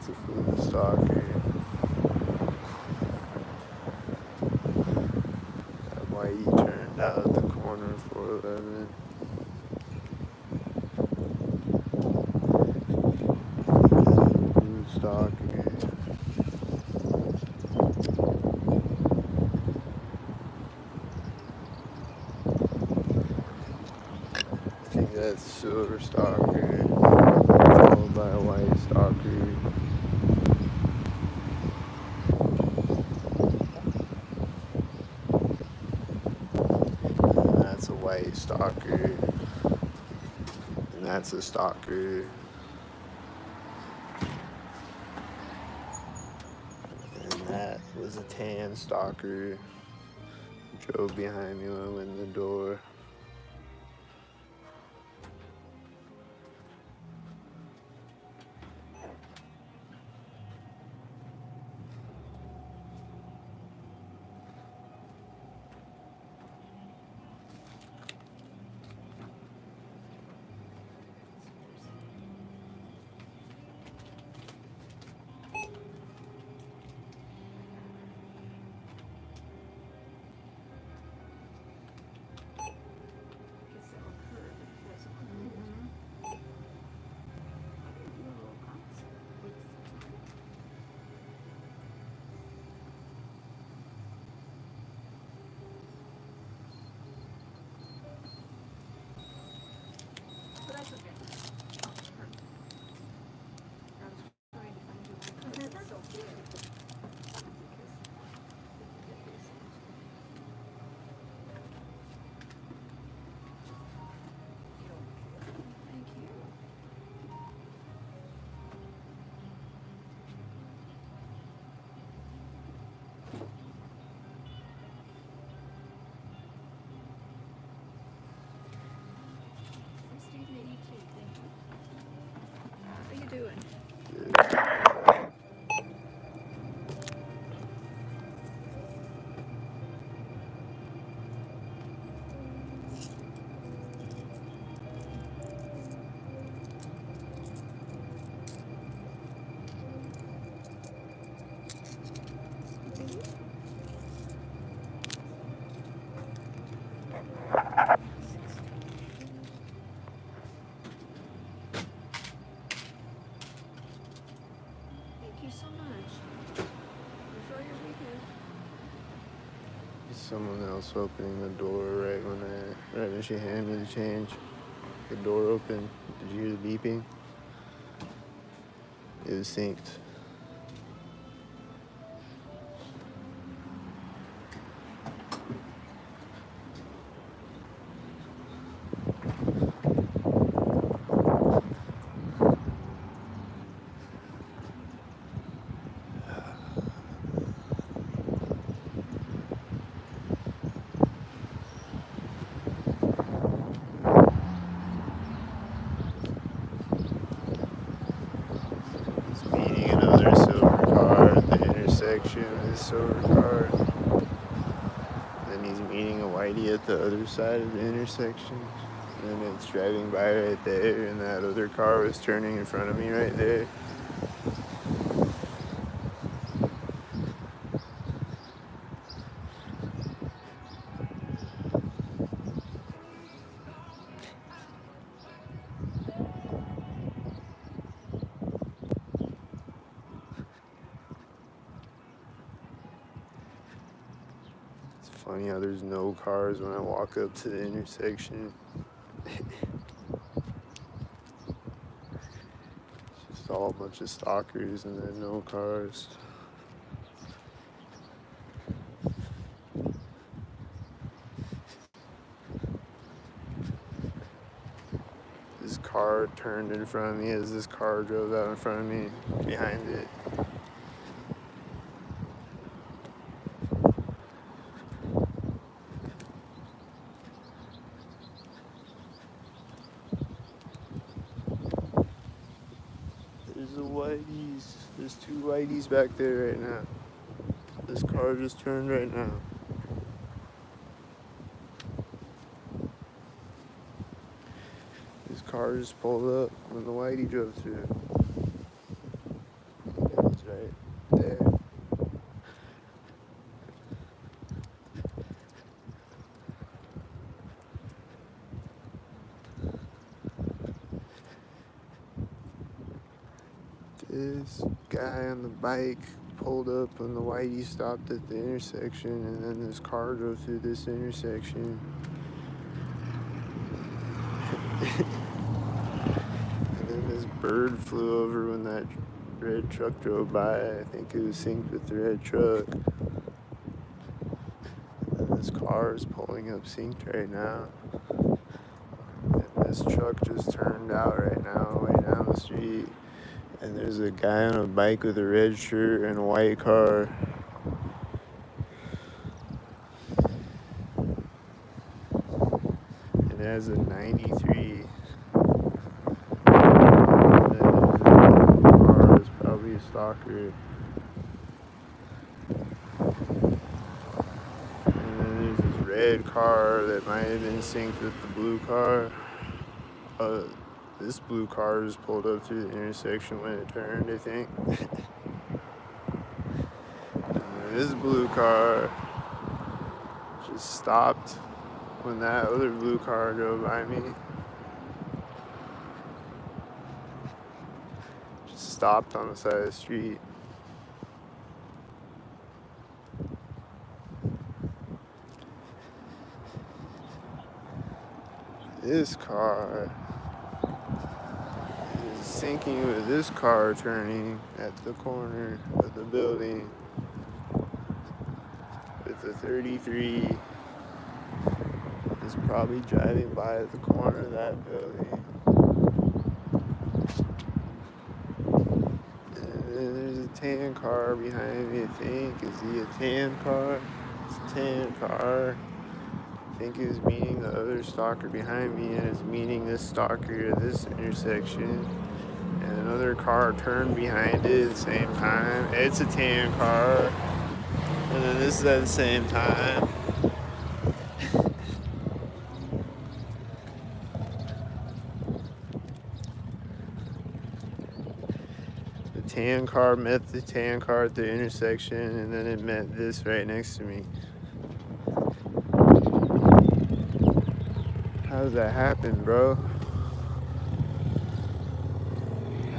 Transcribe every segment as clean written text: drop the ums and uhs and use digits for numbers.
It's a blue stalker. That whitey turned out the corner 411. Blue stalker. I think that's silver stalker, followed by a white stalker. And that's a white stalker. And that's a stalker. And that was a tan stalker. Drove behind me when I went in the door. How you doing? Thank you so much. Enjoy your weekend. Someone else opening the door right when she handed me the change. The door opened. Did you hear the beeping? It was synced. Meeting another silver car at the intersection of this silver car. Then he's meeting a whitey at the other side of the intersection. And it's driving by right there, and that other car was turning in front of me right there. It's funny how there's no cars when I walk up to the intersection. It's just all a bunch of stalkers and then no cars. This car turned in front of me as this car drove out in front of me behind it. There's two whiteys back there right now. This car just turned right now. This car just pulled up when the whitey drove through. guy on the bike pulled up when the whitey stopped at the intersection, and then this car drove through this intersection. And then this bird flew over when that red truck drove by. I think it was synced with the red truck. And this car is pulling up synced right now. And this truck just turned out right now, way down the street. And there's a guy on a bike with a red shirt and a white car. And it has a 93. And the car is probably a stalker. And then there's this red car that might have been synced with the blue car. This blue car just pulled up through the intersection when it turned, I think. And this blue car just stopped when that other blue car drove by me. Just stopped on the side of the street. This car is syncing with this car turning at the corner of the building with the 33. Is probably driving by at the corner of that building. And then there's a tan car behind me, I think. Is he a tan car? It's a tan car. I think he was meeting the other stalker behind me and is meeting this stalker at this intersection. And another car turned behind it at the same time. It's a tan car. And then this is at the same time. The tan car met the tan car at the intersection, and then it met this right next to me. How does that happen, bro?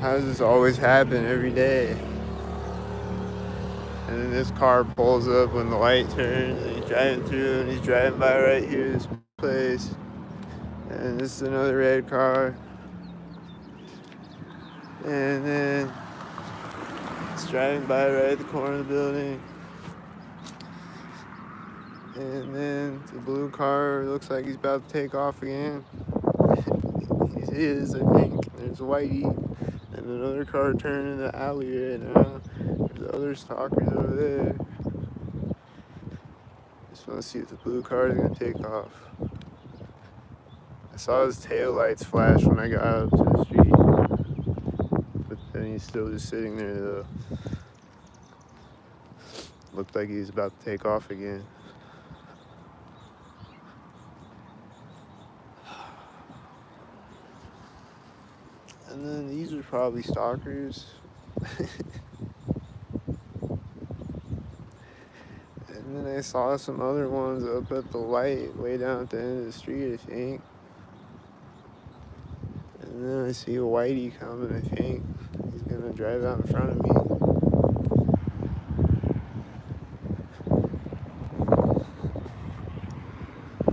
How does this always happen every day? And then this car pulls up when the light turns, and he's driving through, and he's driving by right here, this place. And this is another red car. And then it's driving by right at the corner of the building. And then the blue car looks like he's about to take off again. He is, I think. There's Whitey. And another car turning the alley right now. There's other stalkers over there. Just want to see if the blue car is going to take off. I saw his tail lights flash when I got up to the street. But then he's still just sitting there though. Looked like he's about to take off again. And then these are probably stalkers. And then I saw some other ones up at the light way down at the end of the street, I think. And then I see a Whitey coming, I think. He's gonna drive out in front of me.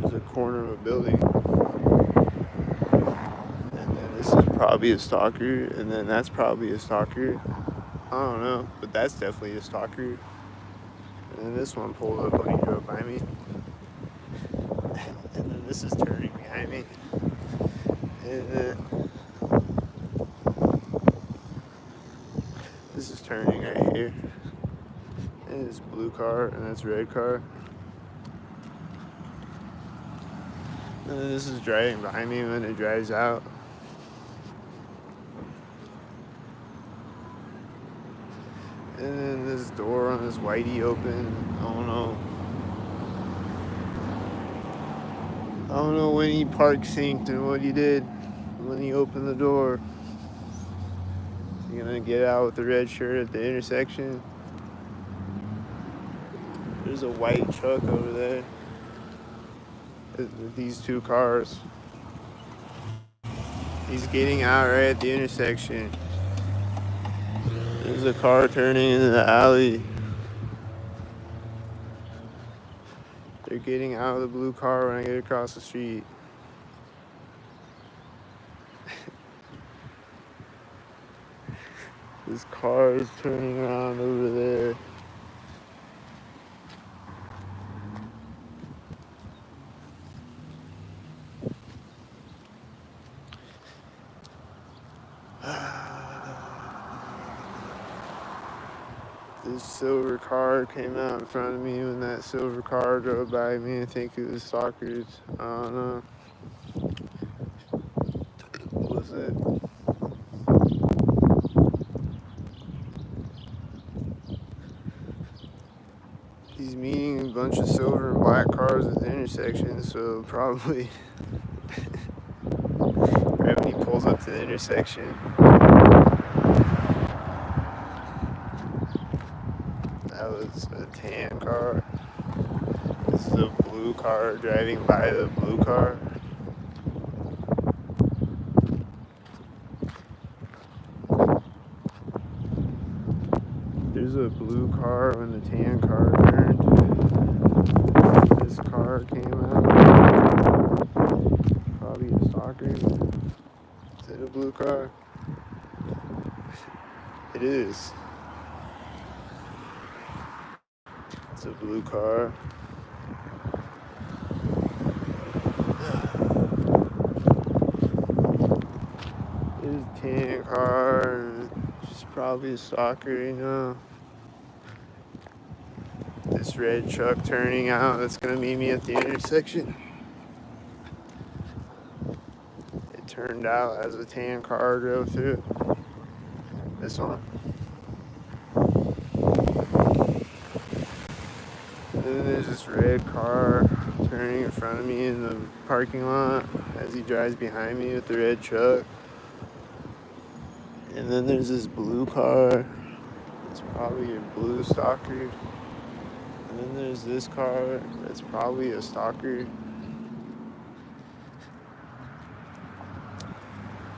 There's a corner of a building. And then this is probably a stalker, and then that's probably a stalker. I don't know, but that's definitely a stalker. And then this one pulled up when he drove by me. And then this is turning behind me. And then this is turning right here. And it's blue car, and that's red car. And then this is driving behind me when it drives out. And then this door on this Whitey open. I don't know when he park synced and what he did when he opened the door. Is he gonna get out with the red shirt at the intersection? There's a white truck over there with these two cars. He's getting out right at the intersection. And There's a car turning into the alley. They're getting out of the blue car when I get across the street. This car is turning around over there. This silver car came out in front of me when that silver car drove by me. I think it was stalkers. I don't know. What was it? He's meeting a bunch of silver and black cars at the intersection, so probably right when he pulls up to the intersection. That was a tan car. This is a blue car driving by the blue car. There's a blue car when the tan car turned. This car came out. Probably a stalker. Is it a blue car? It is. It's a blue car. There's a tan car. She's probably a stalker, you know. This red truck turning out that's gonna meet me at the intersection. It turned out as a tan car drove through. This one. And then there's this red car turning in front of me in the parking lot as he drives behind me with the red truck. And then there's this blue car. It's probably a blue stalker. And then there's this car that's probably a stalker. I'm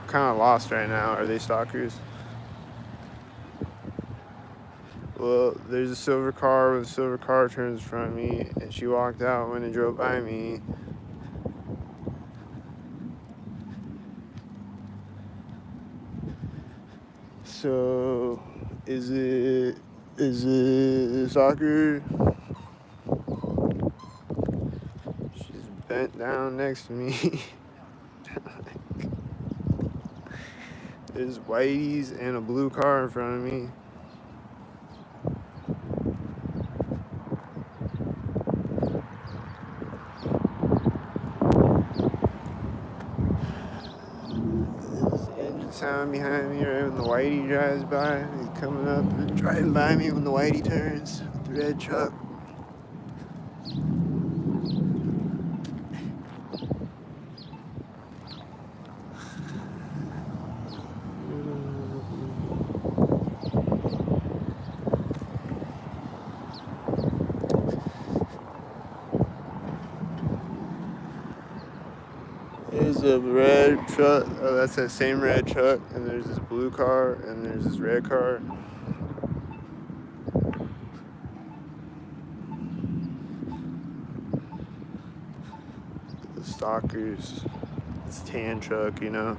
kind of lost right now. Are they stalkers? Well, there's a silver car when the silver car turns in front of me, and she walked out when it drove by me. So, is it a stalker? She's bent down next to me. There's whiteys and a blue car in front of me. Sound behind me right when the whitey drives by. He's coming up and driving by me when the whitey turns with the red truck. There's a red truck. Oh, that's that same red truck. And there's this blue car. And there's this red car. The stalkers. It's a tan truck, you know.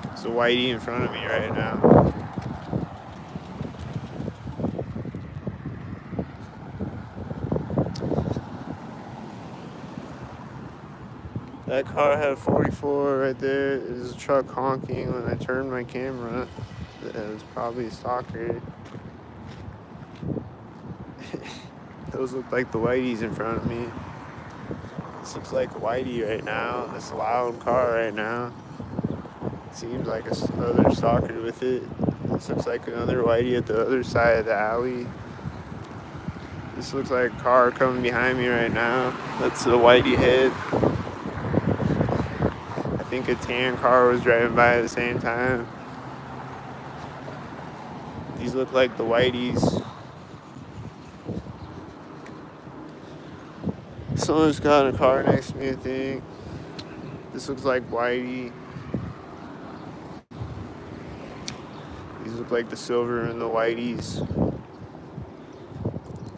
There's a whitey in front of me right now. That car had a 44 right there. There's a truck honking when I turned my camera. It was probably a stalker. Those look like the whiteys in front of me. This looks like a whitey right now. This loud car right now. Seems like another stalker with it. This looks like another whitey at the other side of the alley. This looks like a car coming behind me right now. That's a whitey head. I think a tan car was driving by at the same time. These look like the whiteys. Someone's got a car next to me, I think. This looks like Whitey. These look like the silver and the whiteys.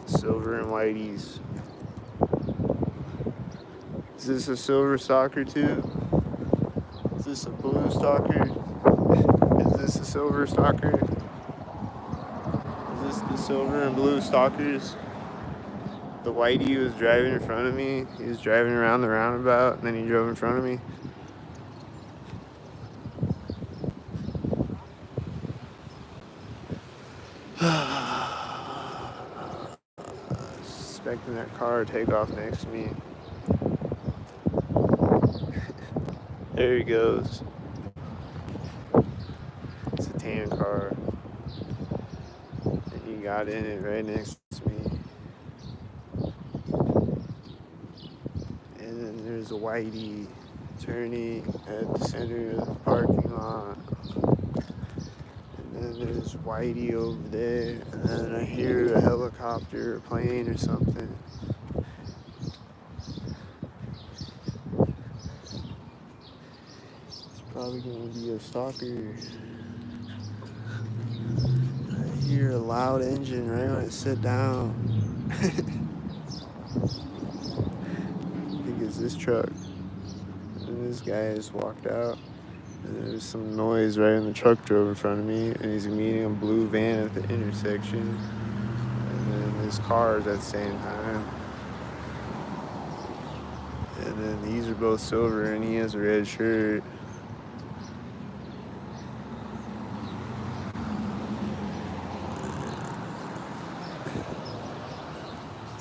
Silver and whiteys. Is this a silver stalker too? Is this a blue stalker? Is this a silver stalker? Is this the silver and blue stalkers? The whitey was driving in front of me. He was driving around the roundabout and then he drove in front of me. Expecting that car to take off next to me. There he goes. It's a tan car. And he got in it right next to me. And then there's a whitey turning at the center of the parking lot. And then there's whitey over there. And then I hear a helicopter or plane or something. Probably gonna be a stalker. I hear a loud engine right when I sit down. I think it's this truck. And this guy just walked out. And there's some noise right when the truck drove in front of me. And he's meeting a blue van at the intersection. And then there's cars at the same time. And then these are both silver and he has a red shirt.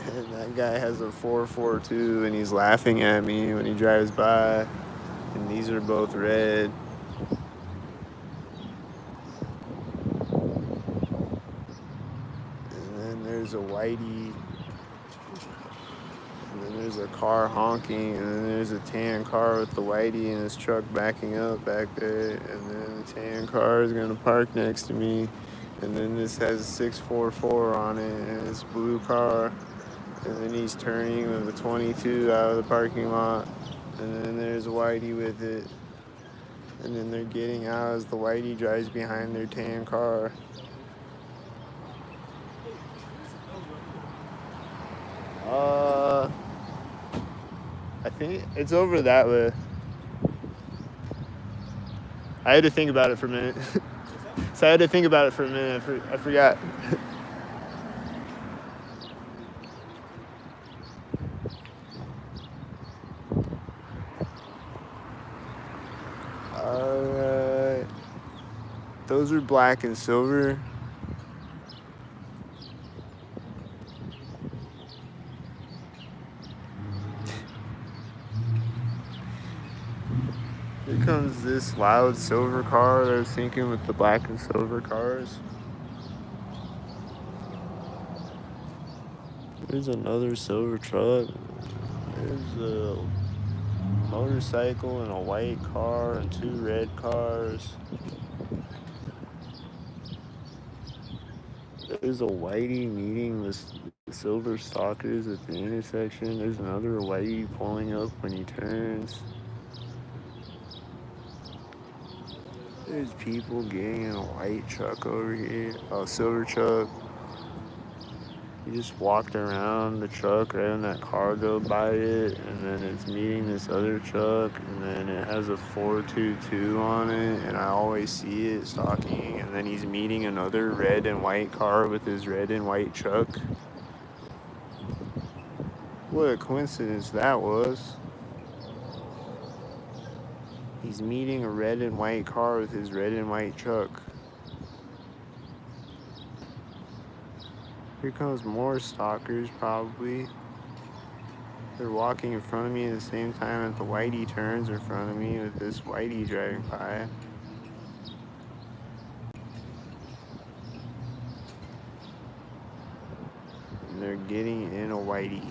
And that guy has a 442 and he's laughing at me when he drives by. And these are both red. And then there's a whitey. And then there's a car honking. And then there's a tan car with the whitey and his truck backing up back there. And then the tan car is gonna park next to me. And then this has a 644 on it and it's a blue car. And then he's turning with the 22 out of the parking lot. And then there's a whitey with it. And then they're getting out as the whitey drives behind their tan car. I think it's over that way. I had to think about it for a minute. So I had to think about it for a minute. I forgot. Alright. Those are black and silver. Here comes this loud silver car that I was thinking with the black and silver cars. There's another silver truck. There's a motorcycle and a white car and two red cars. There's a whitey meeting with silver stalkers at the intersection. There's another whitey pulling up when he turns. There's people getting in a white truck over here, a silver truck. He just walked around the truck right when that car go by it, and then it's meeting this other truck, and then it has a 422 on it, and I always see it stalking, and then he's meeting another red and white car with his red and white truck. What a coincidence that was. He's meeting a red and white car with his red and white truck. Here comes more stalkers, probably. They're walking in front of me at the same time that the whitey turns in front of me with this whitey driving by. And they're getting in a whitey.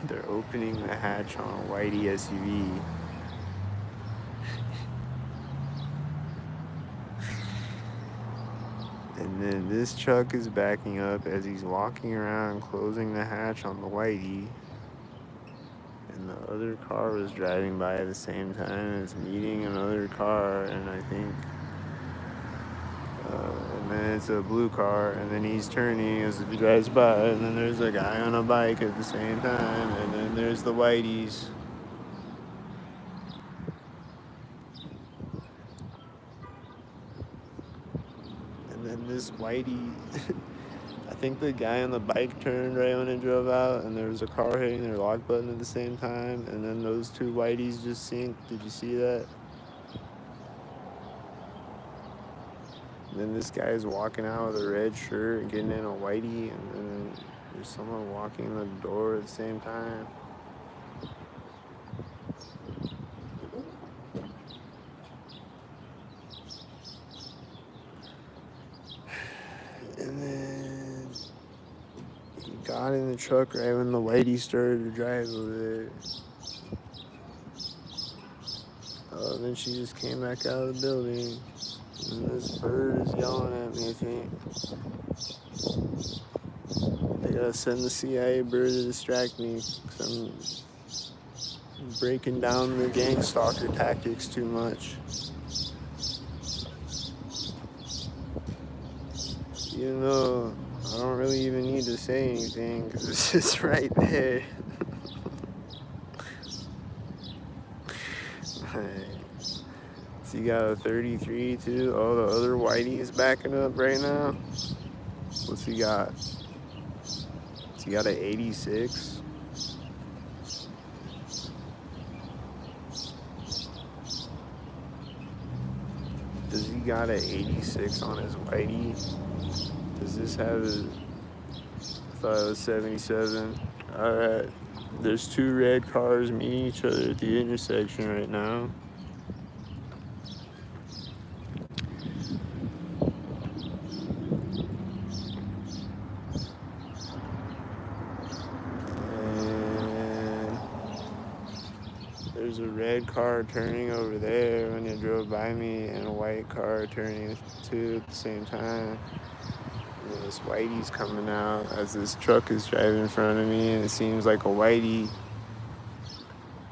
They're opening the hatch on a whitey SUV. And then this truck is backing up as he's walking around closing the hatch on the whitey. and the other car was driving by at the same time. It's meeting another car, and I think, and then it's a blue car, and then he's turning as he drives by, and then there's a guy on a bike at the same time, and then there's the whiteys. And then this whitey, I think the guy on the bike turned right when it drove out, and there was a car hitting their lock button at the same time, and then those two whiteys just synced. Did you see that? And then this guy's walking out with a red shirt, getting in a whitey, and then there's someone walking in the door at the same time. And then he got in the truck right when the whitey started to drive over there. And then she just came back out of the building. And this bird is yelling at me, I think. They gotta send the CIA bird to distract me, because I'm breaking down the gang stalker tactics too much. Even though I don't really even need to say anything, because it's just right there. So you got a 33 too. Oh, the other whitey is backing up right now. What's he got? So he got an 86. Does he got an 86 on his whitey? Does this have a... I thought it was 77. Alright. There's two red cars meeting each other at the intersection right now. There's a red car turning over there when it drove by me, and a white car turning too at the same time. And this whitey's coming out as this truck is driving in front of me, and it seems like a whitey.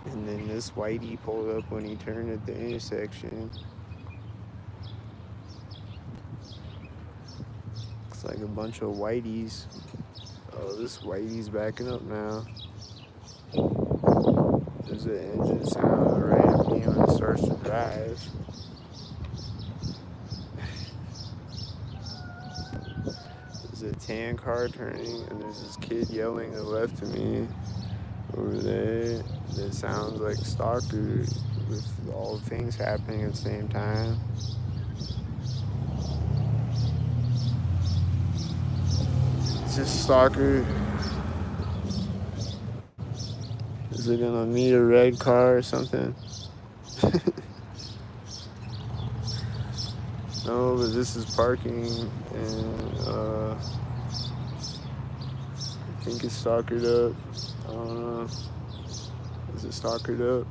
And then this whitey pulled up when he turned at the intersection. Looks like a bunch of whiteys. Oh, this whitey's backing up now. There's an engine sound right at me when it starts to drive. There's a tan car turning, and there's this kid yelling to the left of me over there. That sounds like Stalker with all the things happening at the same time. It's just Stalker. Is it gonna meet a red car or something? No, but this is parking, and I think it's stalkered up. I don't know. Is it stalkered up?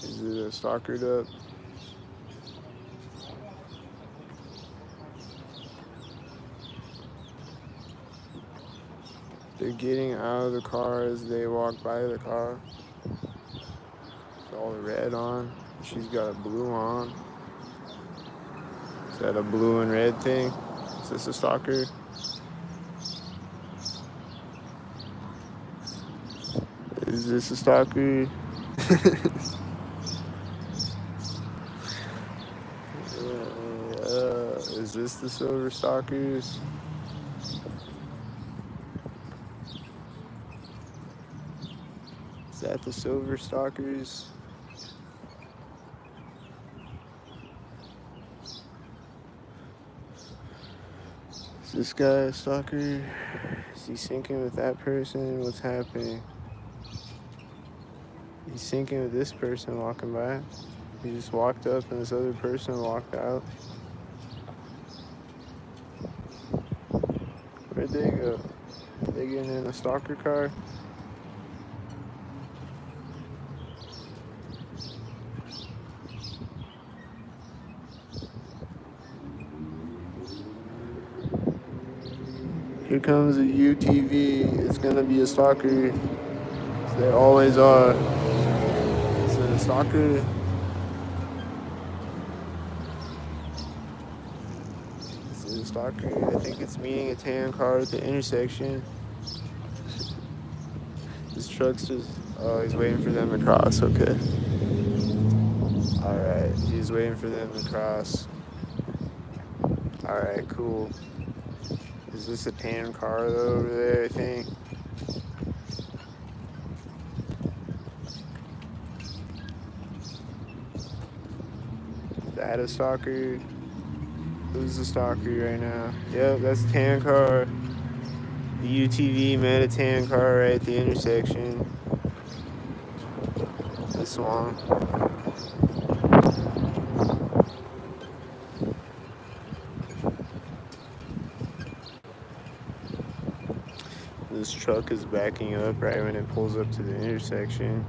Is it stalkered up? They're getting out of the car as they walk by the car. It's all red on. She's got a blue on. Is that a blue and red thing? Is this a stalker? Is this a stalker? Is this the silver stalkers? Is that the silver stalkers? Is this guy a stalker? Is he syncing with that person? What's happening? He's syncing with this person walking by. He just walked up and this other person walked out. Where'd they go? Are they getting in a stalker car? Here comes a UTV. It's gonna be a stalker. They always are. Is it a stalker? Is it a stalker? I think it's meeting a tan car at the intersection. This truck's just. Oh, he's waiting for them to cross. Okay. Alright, he's waiting for them to cross. Alright, cool. Is this a tan car though over there, I think? Is that a stalker? Who's the stalker right now? Yep, that's a tan car. The UTV met a tan car right at the intersection. This one. This truck is backing up right when it pulls up to the intersection.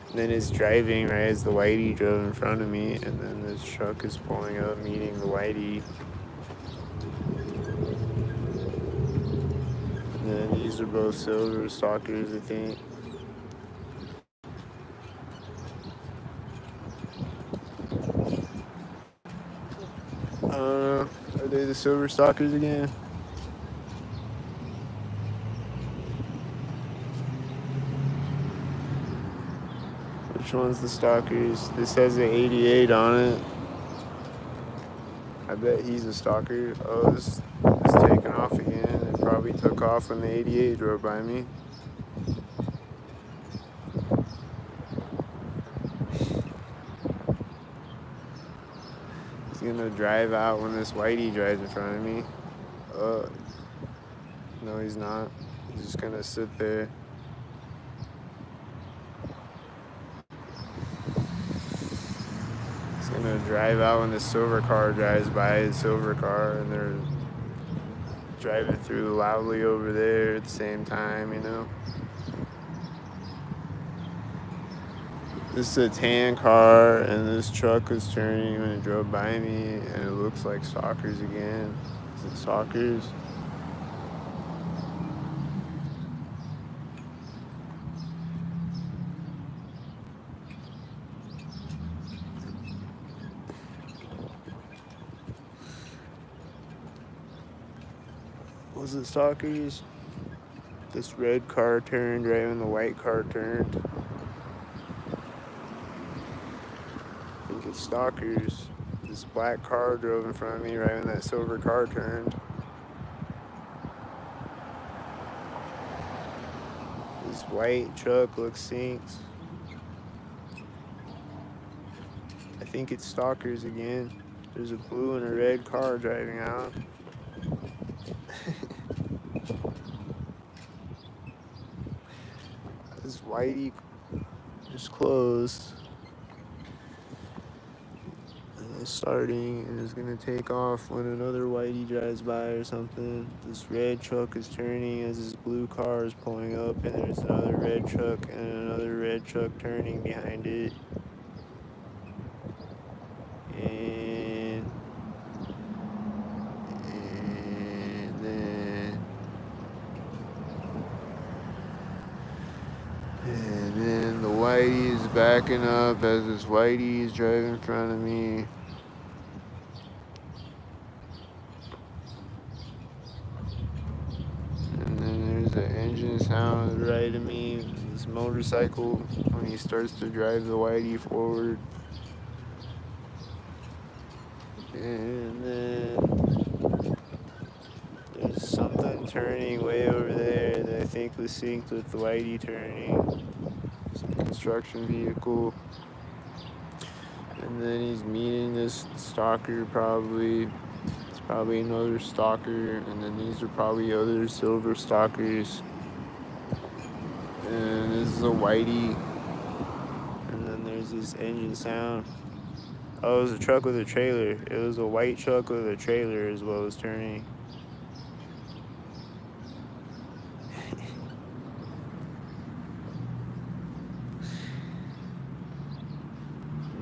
And then it's driving right as the whitey drove in front of me, and then this truck is pulling up, meeting the whitey. And then these are both silver stalkers, I think. I don't know. Are they the silver stalkers again? Which one's the stalkers? This has an 88 on it. I bet he's a stalker. Oh, this is taking off again. It probably took off when the 88 drove by me. He's gonna drive out when this whitey drives in front of me. No, he's not. He's just gonna sit there. He's gonna drive out when the silver car drives by, his silver car, and they're driving through loudly over there at the same time, you know? This is a tan car, and this truck was turning when it drove by me, and it looks like stalkers again. Is it stalkers? Was it stalkers? This red car turned right when the white car turned. I think it's stalkers. This black car drove in front of me right when that silver car turned. This white truck looks sinks. I think it's stalkers again. There's a blue and a red car driving out. This whitey just closed. And it's starting and it's gonna take off when another whitey drives by or something. This red truck is turning as this blue car is pulling up, and there's another red truck and another red truck turning behind it. And then the whitey is backing up as this whitey is driving in front of me. And then there's an engine sound right of me. This motorcycle when he starts to drive the whitey forward. And then there's something turning way over there that I think was synced with the whitey turning. Some construction vehicle. And then he's meeting this stalker probably. It's probably another stalker. And then these are probably other silver stalkers. And this is a whitey. And then there's this engine sound. Oh, it was a truck with a trailer. It was a white truck with a trailer as well as turning.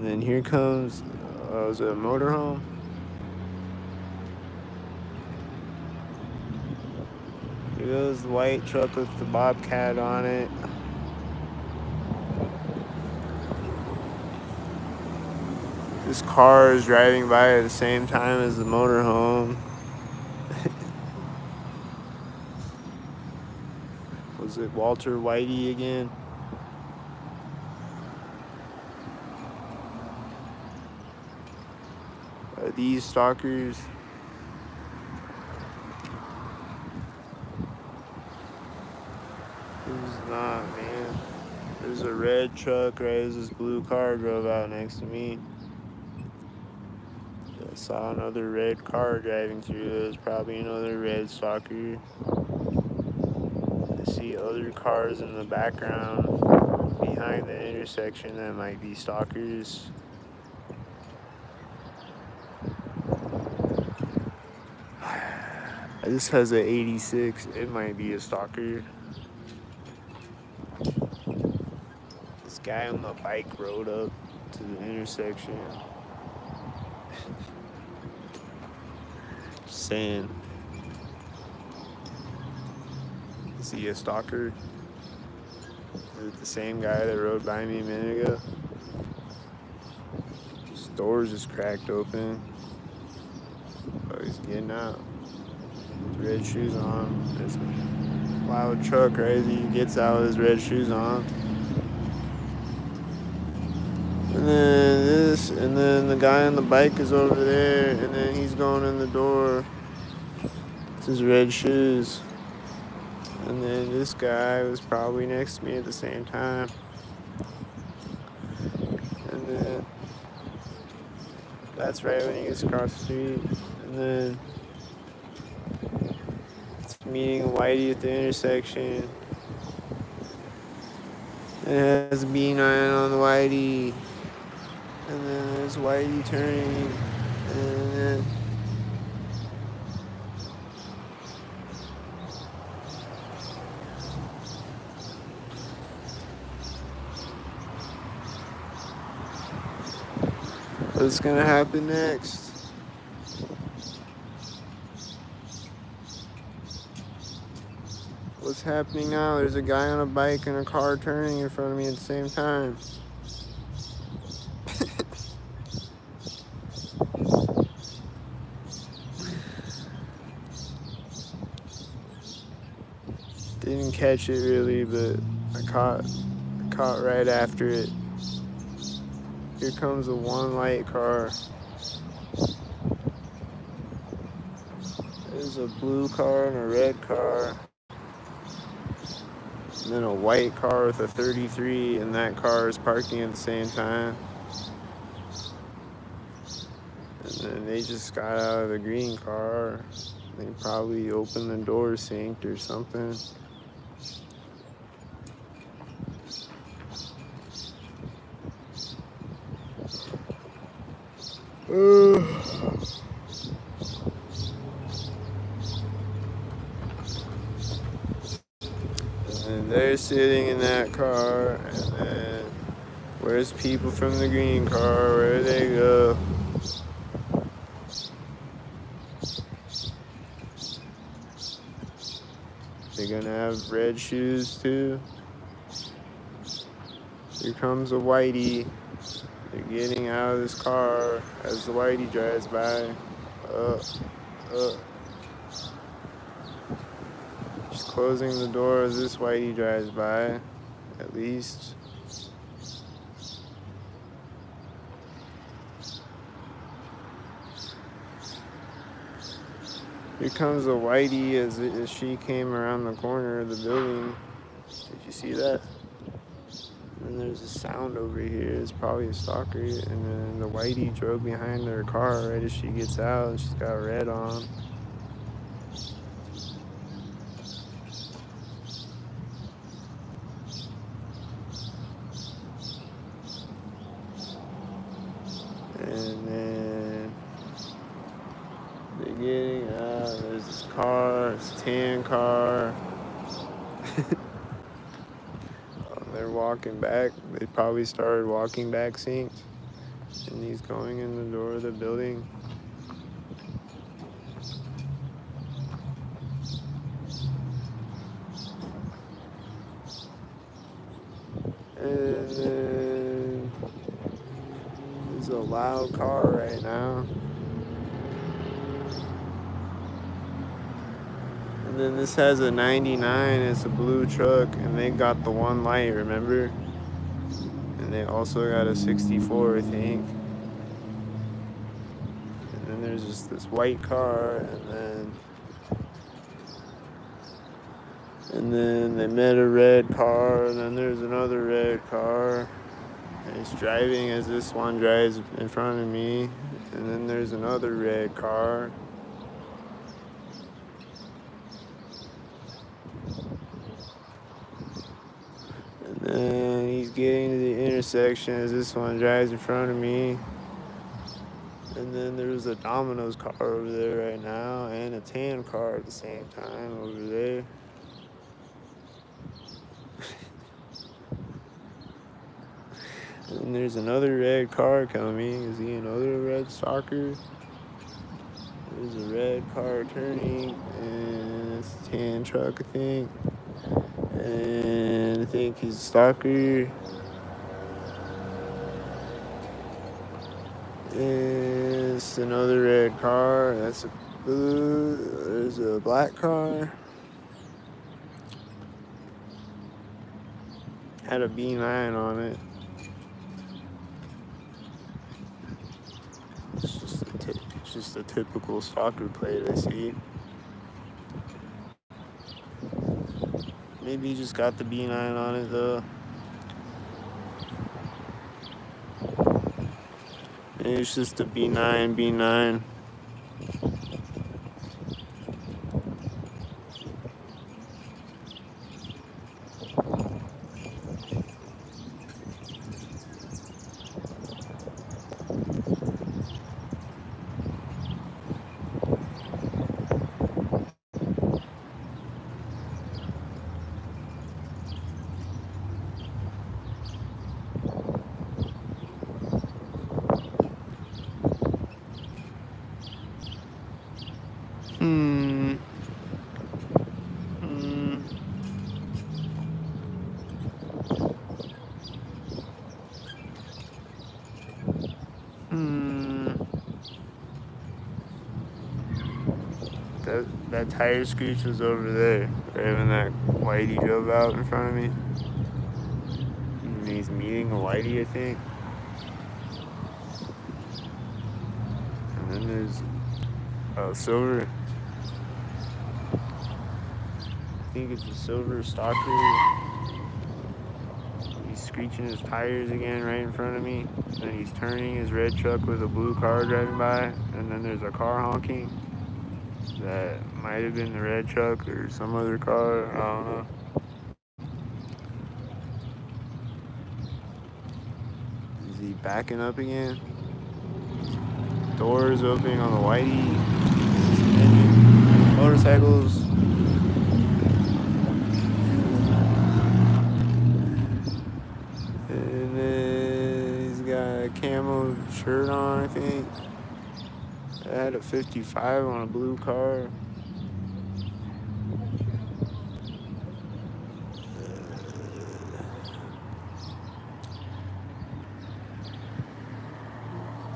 And then here comes, was it a motorhome? Here goes the white truck with the Bobcat on it. This car is driving by at the same time as the motorhome. Was it Walter Whitey again? Are these stalkers? Who's not, man? There's a red truck right as this blue car drove out next to me. I saw another red car driving through. There's probably another red stalker. I see other cars in the background behind the intersection that might be stalkers. This has an 86. It might be a stalker. This guy on the bike rode up to the intersection. Just saying. Is he a stalker? Is it the same guy that rode by me a minute ago? His door's just cracked open. Oh, he's getting out. Red shoes on. There's a loud truck right as he gets out with his red shoes on. And then this, and then the guy on the bike is over there, and then he's going in the door with his red shoes. And then this guy was probably next to me at the same time. And then that's right when he gets across the street. And then it's meeting Whitey at the intersection. And it has a B9 on the Whitey. And then there's Whitey turning. And then what's gonna happen next? What's happening now? There's a guy on a bike and a car turning in front of me at the same time. Didn't catch it really, but I caught right after it. Here comes a one light car. There's a blue car and a red car. And then a white car with a 33, and that car is parking at the same time. And then they just got out of the green car. They probably opened the door synced or something. And they're sitting in that car, and then where's people from the green car? Where they go? They're gonna have red shoes too. Here comes a Whitey. They're getting out of this car as the Whitey drives by. Just closing the door as this Whitey drives by, at least. Here comes a Whitey as she came around the corner of the building. Did you see that? And there's a sound over here. It's probably a stalker. And then the Whitey drove behind her car right as she gets out. She's got red on. And then they're getting out. There's this car. It's a tan car. They're walking back. They probably started walking back synced. And he's going in the door of the building. And then there's a loud car right now. And then this has a 99, it's a blue truck, and they got the one light, remember? And they also got a 64, I think. And then there's just this white car, and then they met a red car, and then there's another red car. And he's driving as this one drives in front of me. And then there's another red car. And then he's getting to the intersection as this one drives in front of me. And then there's a Domino's car over there right now, and a tan car at the same time over there. And there's another red car coming. Is he another red stalker? There's a red car turning, and it's a tan truck, I think. And I think he's a stalker. And it's another red car. That's a blue. There's a black car. Had a B9 on it. It's just a typical stalker plate I see. Maybe he just got the B9 on it though. Maybe it's just a B9. That tire screech was over there, right when that whitey drove out in front of me. And he's meeting a whitey, I think. And then there's a silver. I think it's a silver stalker. He's screeching his tires again right in front of me. And he's turning his red truck with a blue car driving by. And then there's a car honking. That might have been the red truck or some other car, I don't know. Is he backing up again? Doors opening on the whitey. Motorcycles. And then he's got a camo shirt on, I think. I had a 55 on a blue car.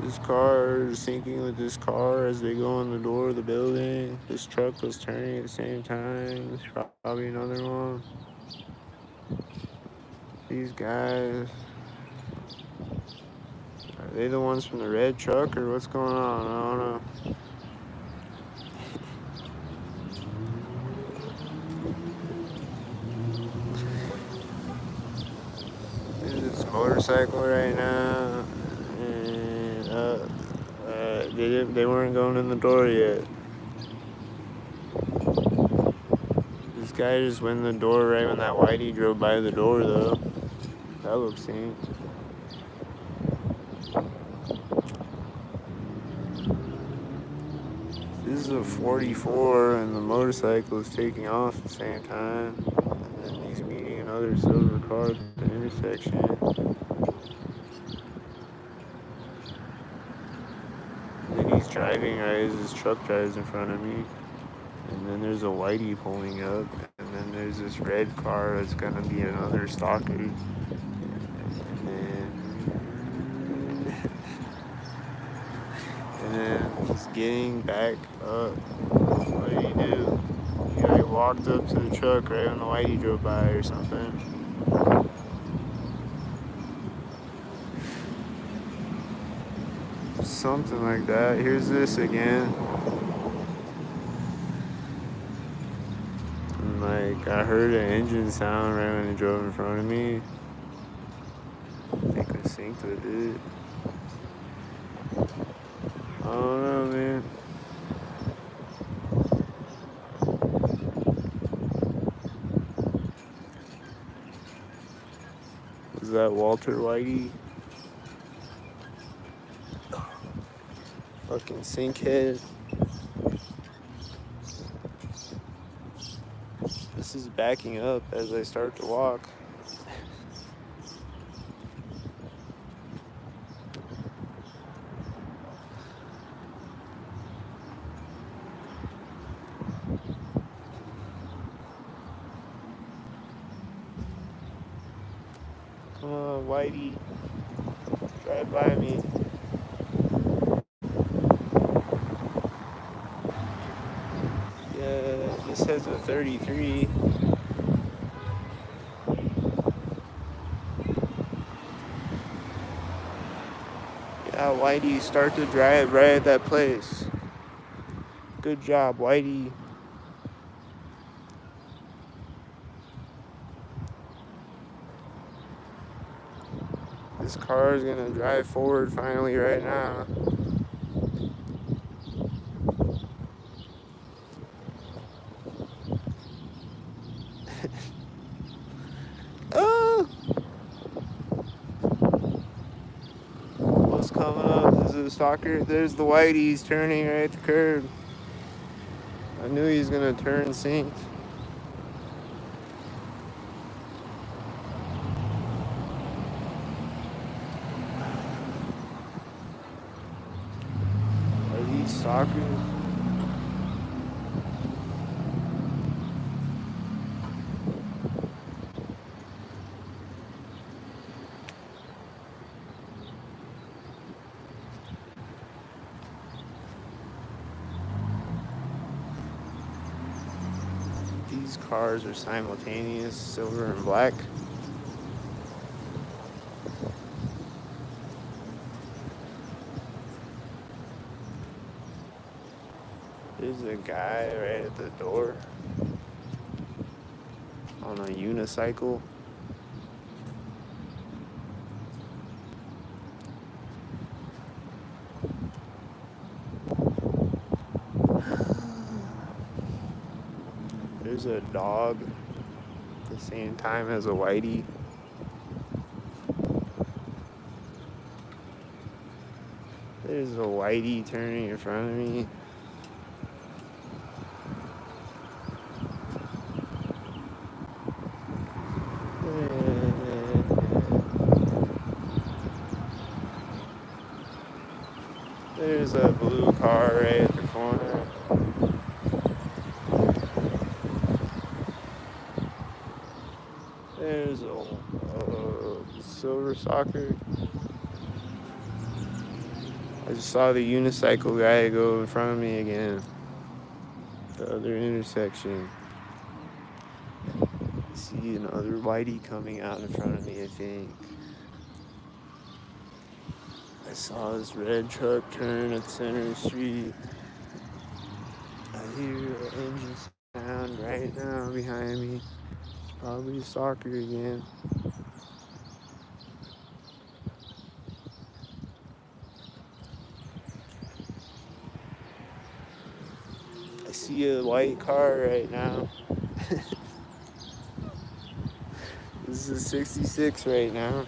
This car is syncing with this car as they go in the door of the building. This truck was turning at the same time. There's probably another one. These guys, are they the ones from the red truck or what's going on? I don't know. There's this motorcycle right now, and they weren't going in the door yet. This guy just went in the door right when that whitey drove by the door, though. That looks synced. This is a 44, and the motorcycle is taking off at the same time. And then he's meeting another silver car at the intersection. driving right as this truck drives in front of me. And then there's a whitey pulling up. And then there's this red car that's gonna be another stalker. And then and then he's getting back up. What did he do? He like walked up to the truck right when the whitey drove by or something. Something like that. Here's this again. And like I heard an engine sound right when it drove in front of me. I think I synced with it. I don't know, man. Was that Walter Whitey? Fucking sinkhead. This is backing up as I start to walk. Come on, Whitey. Drive by me. Yeah, this has a 33. Yeah, Whitey, start to drive right at that place. Good job, Whitey. This car is gonna drive forward finally right now. Oh! What's coming up? Is it a stalker? There's the Whitey's turning right at the curb. I knew he was gonna turn synced. Are these stalkers? These cars are simultaneous, silver and black. There's a guy right at the door on a unicycle. There's a dog at the same time as a Whitey. There's a Whitey turning in front of me. There's a blue car right at the corner. There's a silver stalker. I just saw the unicycle guy go in front of me again. The other intersection. I see another Whitey coming out in front of me, I think. I saw this red truck turn at Center Street. I hear an engine sound right now behind me. It's probably a stalker again. I see a white car right now. This is 66 right now.